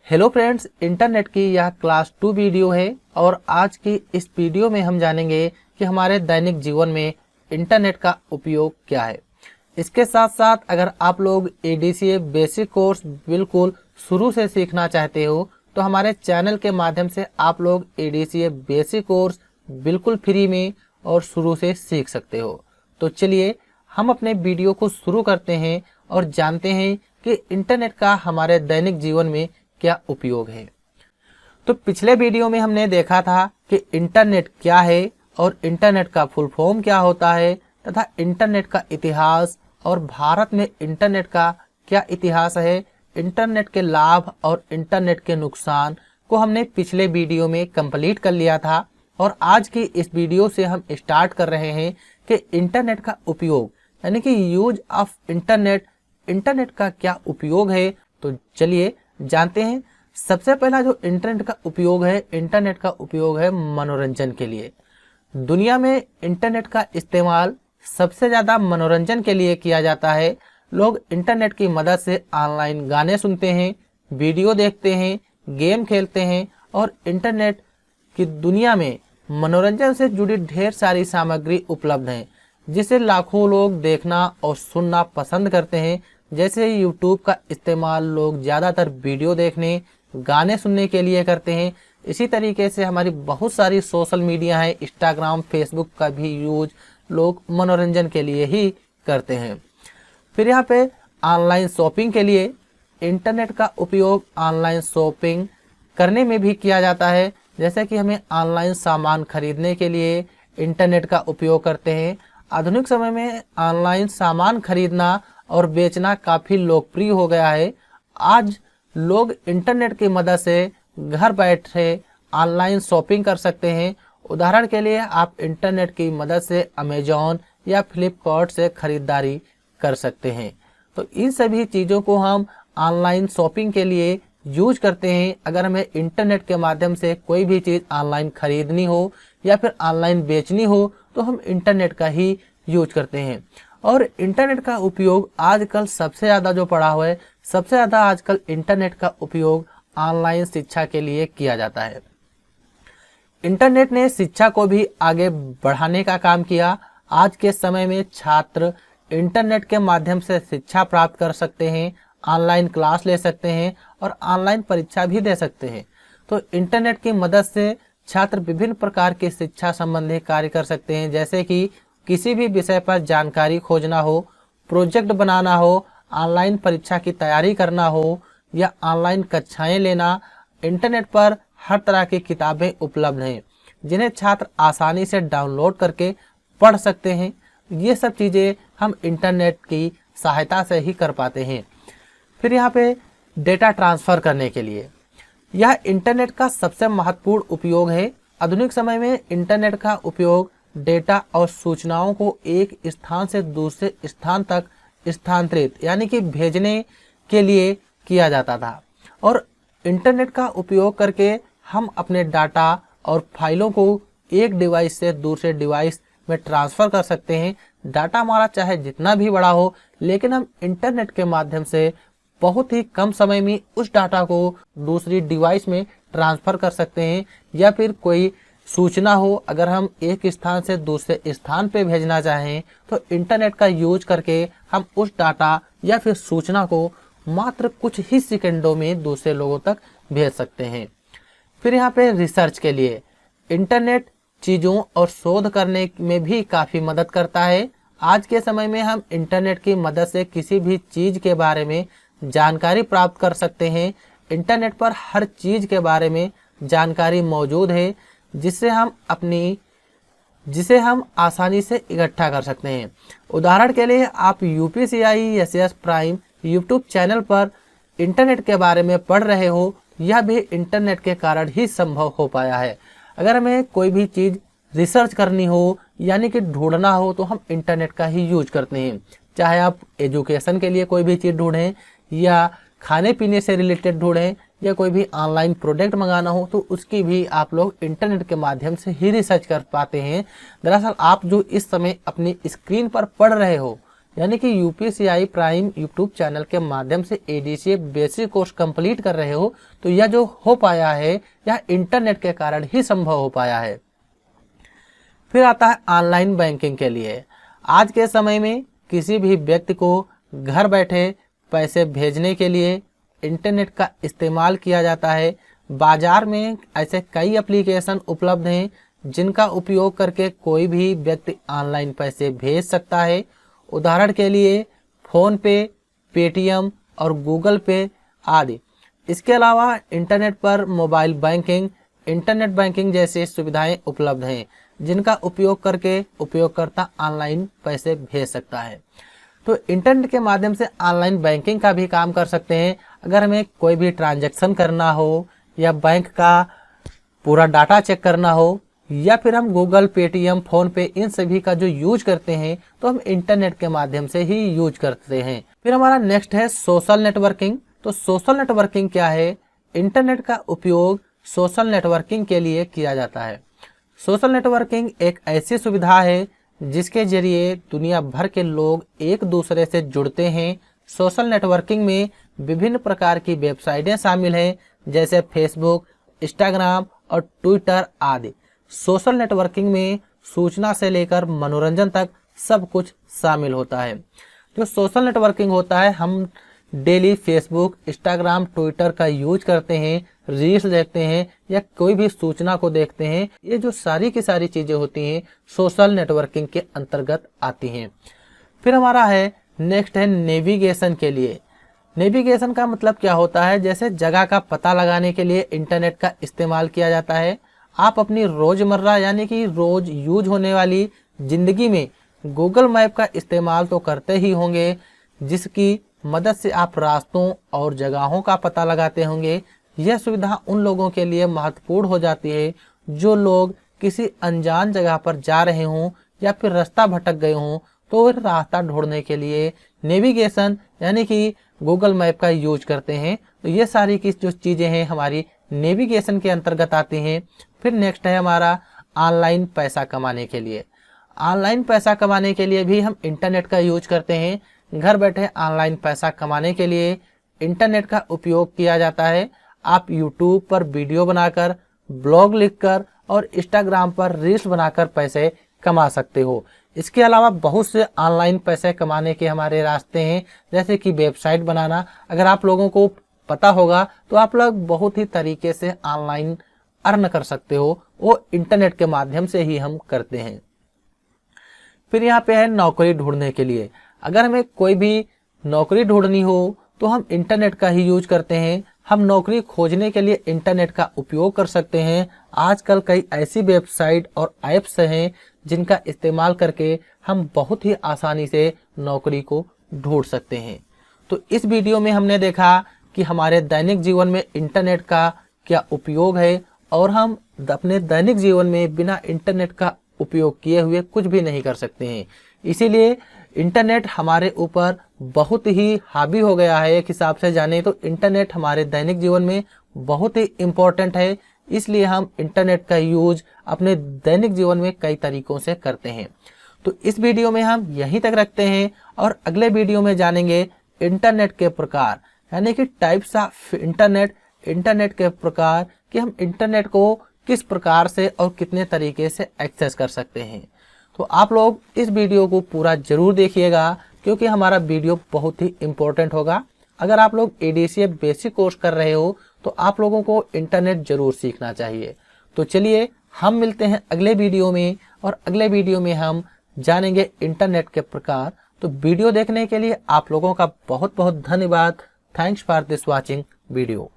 Hello friends, internet की यह class 2 video है और आज की इस वीडियो में हम जानेंगे कि हमारे दैनिक जीवन में इंटरनेट का उपयोग क्या है। इसके साथ साथ अगर आप लोग ADCA बेसिक कोर्स बिल्कुल शुरू से सीखना चाहते हो तो हमारे चैनल के माध्यम से आप लोग ADCA बेसिक कोर्स बिल्कुल फ्री में और शुरू से सीख सकते हो। तो चलिए हम अपने वीडियो को शुरू करते हैं और जानते हैं कि इंटरनेट का हमारे दैनिक जीवन में क्या उपयोग है। तो पिछले वीडियो में हमने देखा था कि इंटरनेट क्या है और इंटरनेट का फुल फॉर्म क्या होता है तथा इंटरनेट का इतिहास और भारत में इंटरनेट का क्या इतिहास है, इंटरनेट के लाभ और इंटरनेट के नुकसान को हमने पिछले वीडियो में कंप्लीट कर लिया था। और आज की इस वीडियो से हम स्टार्ट कर रहे हैं कि इंटरनेट का उपयोग यानी कि यूज ऑफ इंटरनेट का क्या उपयोग है। तो चलिए जानते हैं। सबसे पहला जो इंटरनेट का उपयोग है मनोरंजन के लिए। दुनिया में इंटरनेट का इस्तेमाल सबसे ज़्यादा मनोरंजन के लिए किया जाता है। लोग इंटरनेट की मदद से ऑनलाइन गाने सुनते हैं, वीडियो देखते हैं, गेम खेलते हैं और इंटरनेट की दुनिया में मनोरंजन से जुड़ी ढेर सारी सामग्री उपलब्ध हैं जिसे लाखों लोग देखना और सुनना पसंद करते हैं। जैसे यूट्यूब का इस्तेमाल लोग ज़्यादातर वीडियो देखने, गाने सुनने के लिए करते हैं। इसी तरीके से हमारी बहुत सारी सोशल मीडिया है, इंस्टाग्राम, फेसबुक का भी यूज लोग मनोरंजन के लिए ही करते हैं। फिर यहाँ पे ऑनलाइन शॉपिंग के लिए इंटरनेट का उपयोग ऑनलाइन शॉपिंग करने में भी किया जाता है। जैसे कि हमें ऑनलाइन सामान खरीदने के लिए इंटरनेट का उपयोग करते हैं। आधुनिक समय में ऑनलाइन सामान खरीदना और बेचना काफ़ी लोकप्रिय हो गया है। आज लोग इंटरनेट की मदद से घर बैठे ऑनलाइन शॉपिंग कर सकते हैं। उदाहरण के लिए आप इंटरनेट की मदद से अमेजॉन या फ्लिपकार्ट से खरीदारी कर सकते हैं। तो इन सभी चीज़ों को हम ऑनलाइन शॉपिंग के लिए यूज करते हैं। अगर हमें इंटरनेट के माध्यम से कोई भी चीज़ ऑनलाइन खरीदनी हो या फिर ऑनलाइन बेचनी हो तो हम इंटरनेट का ही यूज करते हैं। और इंटरनेट का उपयोग आजकल सबसे ज़्यादा जो पड़ा हुआ है, सबसे ज़्यादा आजकल इंटरनेट का उपयोग ऑनलाइन शिक्षा के लिए किया जाता है। इंटरनेट ने शिक्षा को भी आगे बढ़ाने का काम किया। आज के समय में छात्र इंटरनेट के माध्यम से शिक्षा प्राप्त कर सकते हैं, ऑनलाइन क्लास ले सकते हैं और ऑनलाइन परीक्षा भी दे सकते हैं। तो इंटरनेट की मदद से छात्र विभिन्न प्रकार के शिक्षा संबंधी कार्य कर सकते हैं। जैसे कि किसी भी विषय पर जानकारी खोजना हो, प्रोजेक्ट बनाना हो, ऑनलाइन परीक्षा की तैयारी करना हो या ऑनलाइन कक्षाएं लेना। इंटरनेट पर हर तरह की किताबें उपलब्ध हैं जिन्हें छात्र आसानी से डाउनलोड करके पढ़ सकते हैं। ये सब चीज़ें हम इंटरनेट की सहायता से ही कर पाते हैं। फिर यहाँ पे डेटा ट्रांसफ़र करने के लिए यह इंटरनेट का सबसे महत्वपूर्ण उपयोग है। आधुनिक समय में इंटरनेट का उपयोग डेटा और सूचनाओं को एक स्थान से दूसरे स्थान तक स्थानांतरित यानी कि भेजने के लिए किया जाता था। और इंटरनेट का उपयोग करके हम अपने डाटा और फाइलों को एक डिवाइस से दूसरे डिवाइस में ट्रांसफ़र कर सकते हैं। डाटा हमारा चाहे जितना भी बड़ा हो, लेकिन हम इंटरनेट के माध्यम से बहुत ही कम समय में उस डाटा को दूसरी डिवाइस में ट्रांसफ़र कर सकते हैं। या फिर कोई सूचना हो, अगर हम एक स्थान से दूसरे स्थान पे भेजना चाहें तो इंटरनेट का यूज करके हम उस डाटा या फिर सूचना को मात्र कुछ ही सेकंडों में दूसरे लोगों तक भेज सकते हैं। फिर यहाँ पे रिसर्च के लिए इंटरनेट चीज़ों और शोध करने में भी काफ़ी मदद करता है। आज के समय में हम इंटरनेट की मदद से किसी भी चीज़ के बारे में जानकारी प्राप्त कर सकते हैं। इंटरनेट पर हर चीज़ के बारे में जानकारी मौजूद है जिसे हम आसानी से इकट्ठा कर सकते हैं। उदाहरण के लिए आप UPSC SS prime YouTube channel पर इंटरनेट के बारे में पढ़ रहे हो, यह भी इंटरनेट के कारण ही संभव हो पाया है। अगर हमें कोई भी चीज़ रिसर्च करनी हो यानी कि ढूंढना हो तो हम इंटरनेट का ही यूज करते हैं। चाहे आप एजुकेशन के लिए कोई भी चीज़ ढूंढें या खाने पीने से रिलेटेड ढूंढें या कोई भी ऑनलाइन प्रोडक्ट मंगाना हो तो उसकी भी आप लोग इंटरनेट के माध्यम से ही रिसर्च कर पाते हैं। दरअसल आप जो इस समय अपनी स्क्रीन पर पढ़ रहे हो यानी कि यूपीसीआई प्राइम यूट्यूब चैनल के माध्यम से एडीसीए बेसिक कोर्स कंप्लीट कर रहे हो तो यह जो हो पाया है यह इंटरनेट के कारण ही संभव हो पाया है। फिर आता है ऑनलाइन बैंकिंग के लिए। आज के समय में किसी भी व्यक्ति को घर बैठे पैसे भेजने के लिए इंटरनेट का इस्तेमाल किया जाता है। बाजार में ऐसे कई एप्लीकेशन उपलब्ध हैं जिनका उपयोग करके कोई भी व्यक्ति ऑनलाइन पैसे भेज सकता है। उदाहरण के लिए फ़ोन पे, पेटीएम और गूगल पे आदि। इसके अलावा इंटरनेट पर मोबाइल बैंकिंग, इंटरनेट बैंकिंग जैसी सुविधाएं उपलब्ध हैं जिनका उपयोग करके उपयोगकर्ता ऑनलाइन पैसे भेज सकता है। तो इंटरनेट के माध्यम से ऑनलाइन बैंकिंग का भी काम कर सकते हैं। अगर हमें कोई भी ट्रांजैक्शन करना हो या बैंक का पूरा डाटा चेक करना हो या फिर हम गूगल, पेटीएम, फ़ोन पे इन सभी का जो यूज करते हैं तो हम इंटरनेट के माध्यम से ही यूज करते हैं। फिर हमारा नेक्स्ट है सोशल नेटवर्किंग। तो सोशल नेटवर्किंग क्या है? इंटरनेट का उपयोग सोशल नेटवर्किंग के लिए किया जाता है। सोशल नेटवर्किंग एक ऐसी सुविधा है जिसके जरिए दुनिया भर के लोग एक दूसरे से जुड़ते हैं। सोशल नेटवर्किंग में विभिन्न प्रकार की वेबसाइटें शामिल हैं जैसे फेसबुक, इंस्टाग्राम और ट्विटर आदि। सोशल नेटवर्किंग में सूचना से लेकर मनोरंजन तक सब कुछ शामिल होता है। जो सोशल नेटवर्किंग होता है, हम डेली फेसबुक, इंस्टाग्राम, ट्विटर का यूज करते हैं, रील्स देखते हैं या कोई भी सूचना को देखते हैं। ये जो सारी की सारी चीज़ें होती हैं सोशल नेटवर्किंग के अंतर्गत आती हैं। फिर हमारा है नेक्स्ट है नेविगेशन के लिए। नेविगेशन का मतलब क्या होता है? जैसे जगह का पता लगाने के लिए इंटरनेट का इस्तेमाल किया जाता है। आप अपनी रोज़मर्रा यानी कि रोज़ यूज होने वाली ज़िंदगी में गूगल मैप का इस्तेमाल तो करते ही होंगे, जिसकी मदद से आप रास्तों और जगहों का पता लगाते होंगे। यह सुविधा उन लोगों के लिए महत्वपूर्ण हो जाती है जो लोग किसी अनजान जगह पर जा रहे हों या फिर रास्ता भटक गए हों, तो रास्ता ढूंढने के लिए नेविगेशन यानी कि गूगल मैप का यूज करते हैं। तो ये सारी की जो चीज़ें हैं हमारी नेविगेशन के अंतर्गत आती हैं। फिर नेक्स्ट है हमारा ऑनलाइन पैसा कमाने के लिए। ऑनलाइन पैसा कमाने के लिए भी हम इंटरनेट का यूज करते हैं। घर बैठे ऑनलाइन पैसा कमाने के लिए इंटरनेट का उपयोग किया जाता है। आप यूट्यूब पर वीडियो बनाकर, ब्लॉग लिखकर और इंस्टाग्राम पर रील्स बनाकर पैसे कमा सकते हो। इसके अलावा बहुत से ऑनलाइन पैसे कमाने के हमारे रास्ते हैं, जैसे कि वेबसाइट बनाना। अगर आप लोगों को पता होगा तो आप लोग बहुत ही तरीके से ऑनलाइन अर्न कर सकते हो, वो इंटरनेट के माध्यम से ही हम करते हैं। फिर यहाँ पे है नौकरी ढूंढने के लिए। अगर हमें कोई भी नौकरी ढूंढनी हो तो हम इंटरनेट का ही यूज करते हैं। हम नौकरी खोजने के लिए इंटरनेट का उपयोग कर सकते हैं। आजकल कई ऐसी वेबसाइट और ऐप्स हैं जिनका इस्तेमाल करके हम बहुत ही आसानी से नौकरी को ढूंढ सकते हैं। तो इस वीडियो में हमने देखा कि हमारे दैनिक जीवन में इंटरनेट का क्या उपयोग है और हम अपने दैनिक जीवन में बिना इंटरनेट का उपयोग किए हुए कुछ भी नहीं कर सकते हैं। इसीलिए इंटरनेट हमारे ऊपर बहुत ही हावी हो गया है। एक हिसाब से जाने तो इंटरनेट हमारे दैनिक जीवन में बहुत ही इम्पोर्टेंट है। इसलिए हम इंटरनेट का यूज अपने दैनिक जीवन में कई तरीकों से करते हैं। तो इस वीडियो में हम यहीं तक रखते हैं और अगले वीडियो में जानेंगे इंटरनेट के प्रकार, यानी कि टाइप्स ऑफ इंटरनेट के प्रकार, कि हम इंटरनेट को किस प्रकार से और कितने तरीके से एक्सेस कर सकते हैं। तो आप लोग इस वीडियो को पूरा जरूर देखिएगा क्योंकि हमारा वीडियो बहुत ही इम्पोर्टेंट होगा। अगर आप लोग एडीसीए बेसिक कोर्स कर रहे हो तो आप लोगों को इंटरनेट जरूर सीखना चाहिए। तो चलिए हम मिलते हैं अगले वीडियो में और अगले वीडियो में हम जानेंगे इंटरनेट के प्रकार। तो वीडियो देखने के लिए आप लोगों का बहुत बहुत धन्यवाद। Thanks for this watching video.